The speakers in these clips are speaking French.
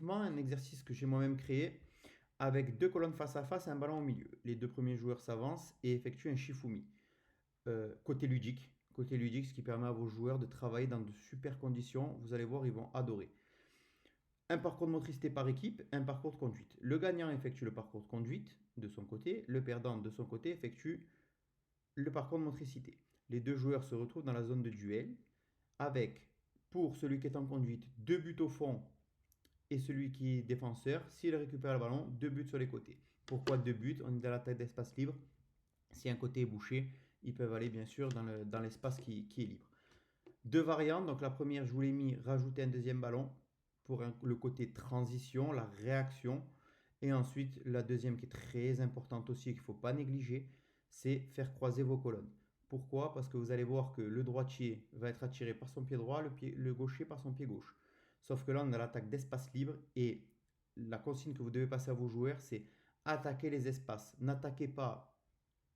échauffement, un exercice que j'ai moi-même créé avec deux colonnes face à face et un ballon au milieu. Les deux premiers joueurs s'avancent et effectuent un shifumi. Côté ludique, ce qui permet à vos joueurs de travailler dans de super conditions. Vous allez voir, ils vont adorer. Un parcours de motricité par équipe, un parcours de conduite. Le gagnant effectue le parcours de conduite de son côté, le perdant de son côté effectue le parcours de motricité. Les deux joueurs se retrouvent dans la zone de duel avec, pour celui qui est en conduite, 2 buts au fond et celui qui est défenseur, s'il récupère le ballon, 2 buts sur les côtés. Pourquoi 2 buts? On est dans la taille d'espace libre. Si un côté est bouché, ils peuvent aller bien sûr dans l'espace qui est libre. Deux variantes, donc la première, je vous l'ai mis, rajouter un deuxième ballon pour le côté transition, la réaction. Et ensuite, la deuxième qui est très importante aussi et qu'il ne faut pas négliger, c'est faire croiser vos colonnes. Pourquoi? Parce que vous allez voir que le droitier va être attiré par son pied droit, le gaucher par son pied gauche. Sauf que là, on a l'attaque d'espace libre et la consigne que vous devez passer à vos joueurs, c'est attaquer les espaces. N'attaquez pas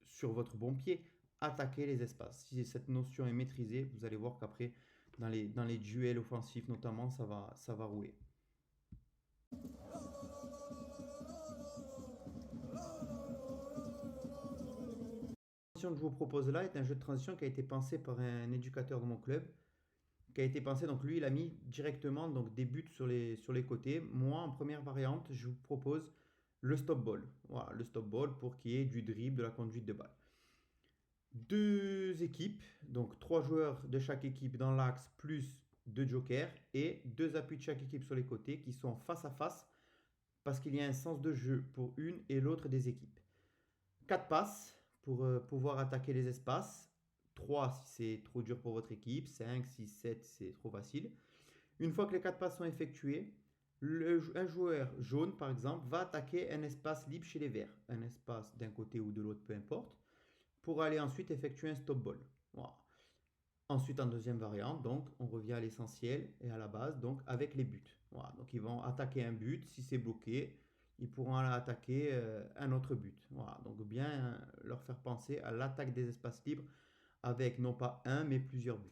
sur votre bon pied, attaquer les espaces. Si cette notion est maîtrisée, vous allez voir qu'après, dans les duels offensifs notamment, ça va rouler. La transition que je vous propose là est un jeu de transition qui a été pensé par un éducateur de mon club, qui a été pensé, donc lui il a mis directement donc, des buts sur les côtés. Moi en première variante, je vous propose le stop ball. Voilà, le stop ball pour qu'il y ait du dribble, de la conduite de balle. Deux équipes, donc 3 joueurs de chaque équipe dans l'axe plus 2 jokers et 2 appuis de chaque équipe sur les côtés qui sont face à face parce qu'il y a un sens de jeu pour une et l'autre des équipes. 4 passes pour pouvoir attaquer les espaces. 3 si c'est trop dur pour votre équipe. 5, 6, 7 si c'est trop facile. Une fois que les 4 passes sont effectuées, un joueur jaune par exemple va attaquer un espace libre chez les verts. Un espace d'un côté ou de l'autre, peu importe, pour aller ensuite effectuer un stop ball. Voilà. Ensuite, en deuxième variante, donc, on revient à l'essentiel et à la base, donc avec les buts. Voilà. Donc, ils vont attaquer un but. Si c'est bloqué, ils pourront aller attaquer un autre but. Voilà. Donc, bien leur faire penser à l'attaque des espaces libres avec non pas un, mais plusieurs buts.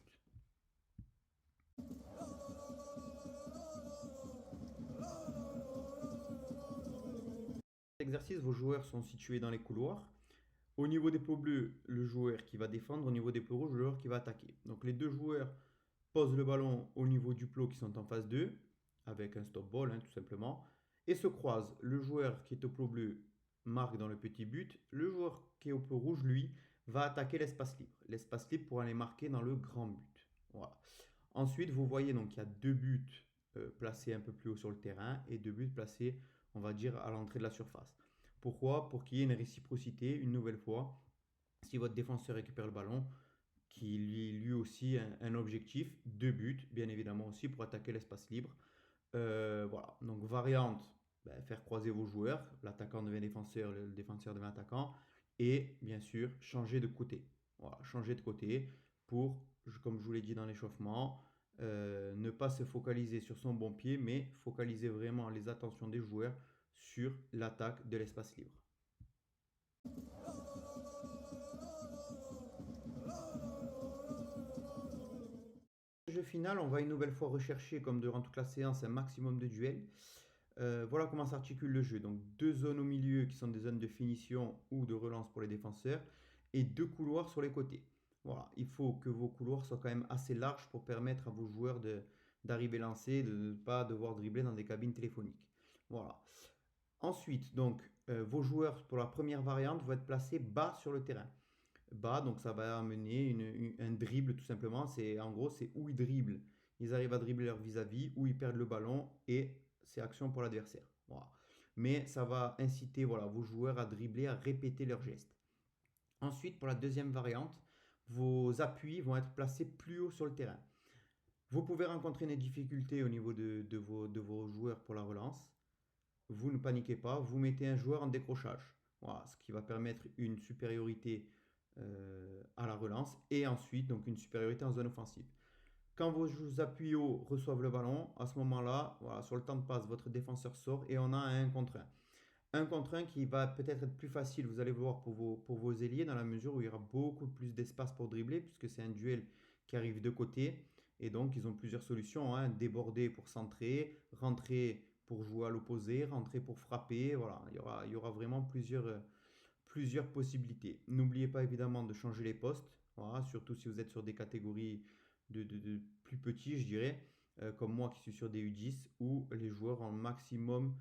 Exercice, vos joueurs sont situés dans les couloirs. Au niveau des pots bleus, le joueur qui va défendre. Au niveau des pots rouges, le joueur qui va attaquer. Donc, les deux joueurs posent le ballon au niveau du plot qui sont en phase 2, avec un stop ball tout simplement, et se croisent. Le joueur qui est au plot bleu marque dans le petit but, le joueur qui est au plot rouge, lui, va attaquer l'espace libre. L'espace libre pour aller marquer dans le grand but. Voilà. Ensuite, vous voyez donc qu'il y a 2 buts placés un peu plus haut sur le terrain et 2 buts placés, on va dire, à l'entrée de la surface. Pourquoi? Pour qu'il y ait une réciprocité, une nouvelle fois. Si votre défenseur récupère le ballon, qui lui aussi un objectif, 2 buts, bien évidemment aussi, pour attaquer l'espace libre. Voilà, donc variante, faire croiser vos joueurs, l'attaquant devient défenseur, le défenseur devient attaquant, et bien sûr, changer de côté. Voilà, changer de côté pour, comme je vous l'ai dit dans l'échauffement, ne pas se focaliser sur son bon pied, mais focaliser vraiment les attentions des joueurs sur l'attaque de l'espace libre. Jeu final, on va une nouvelle fois rechercher, comme durant toute la séance, un maximum de duels. Voilà comment s'articule le jeu. Donc 2 zones au milieu qui sont des zones de finition ou de relance pour les défenseurs et 2 couloirs sur les côtés. Voilà, il faut que vos couloirs soient quand même assez larges pour permettre à vos joueurs d'arriver lancés, de ne pas devoir dribbler dans des cabines téléphoniques. Voilà. Ensuite, donc, vos joueurs pour la première variante vont être placés bas sur le terrain. Bas, donc ça va amener un dribble tout simplement. En gros, c'est où ils dribblent. Ils arrivent à dribbler leur vis-à-vis, où ils perdent le ballon et c'est action pour l'adversaire. Voilà. Mais ça va inciter voilà, vos joueurs à dribbler, à répéter leurs gestes. Ensuite, pour la deuxième variante, vos appuis vont être placés plus haut sur le terrain. Vous pouvez rencontrer des difficultés au niveau de vos joueurs pour la relance. Vous ne paniquez pas, vous mettez un joueur en décrochage. Voilà, ce qui va permettre une supériorité à la relance et ensuite donc une supériorité en zone offensive. Quand vos appuis hauts reçoivent le ballon, à ce moment-là, voilà, sur le temps de passe, votre défenseur sort et on a un 1 contre 1. Un contre 1 qui va peut-être être plus facile, vous allez voir, pour vos ailiers, dans la mesure où il y aura beaucoup plus d'espace pour dribbler, puisque c'est un duel qui arrive de côté. Et donc, ils ont plusieurs solutions, déborder pour centrer, rentrer pour jouer à l'opposé, rentrer pour frapper. Voilà, il y aura vraiment plusieurs possibilités. N'oubliez pas évidemment de changer les postes, voilà, surtout si vous êtes sur des catégories de plus petits, je dirais, comme moi qui suis sur des U10, où les joueurs ont maximum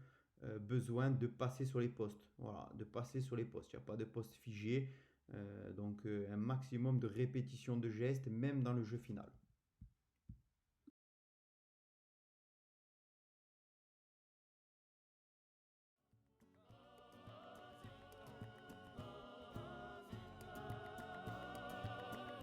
besoin de passer sur les postes. Voilà, de passer sur les postes. Il n'y a pas de poste figé, donc un maximum de répétition de gestes, même dans le jeu final.